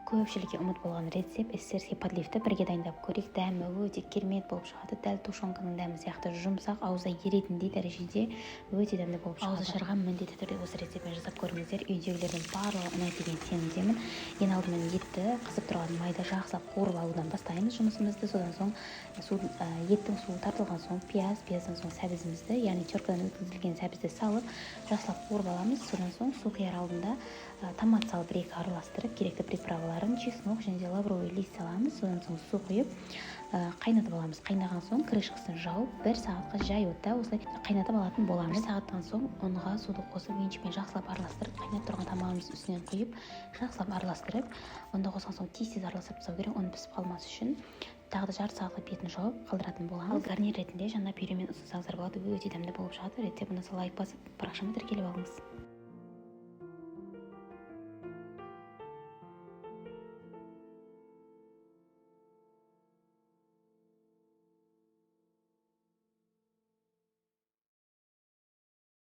Көпшілікке ұмыт болған рецепт эстерский подливті бірге дайындап көрейік. Дәмі өте керемет болып шығады. Дәл тушенканың дәмі сияқты жұмсақ, аузда еретіндей дәрежеде өте дәмді болып шығады. Аузы шырған міндетті түрде осы рецептпен жасап көріңіздер. Үйдегілердің барлығы ұнайды деген сенімдемін. Ең алдымен етті қызып тұрған майда жақсылап қуырып алудан бастаймыз жұмысымызды. Содан соң еттің суы тартылған соң пияздың соң сәбізімізді, яғни теркадан өткізілген сәбізді салып жақсылап қуырып аламыз. Содан соң су қияр алдында томат салып бір-екі араластырып, керекті приправаларын, чеснок және де лавровый лист саламыз. Содан соң су құйып қайнатып аламыз. Қайнаған соң крышкасын жауып 1 сағатқа жай отта осылай қайнатып алатын боламыз. 1 сағаттан соң ұнға суды қосып венчикпен жақсылап араластырып, қайнап тұрған тамағымызды үстінен құйып жақсылап араластырып, онда қосқан соң тез араластырып тастау керек, оны пісіп қалмас үшін. Тағы да жарты сағатқа бетін жауып қалдыратын боламыз. Ал гарнир ретінде жаңа пюремен ұсынсаңыздар болады, өте дәмді болып шығады. Рецепт ұнаса лайк басып, парақшама тіркеліп алыңыз.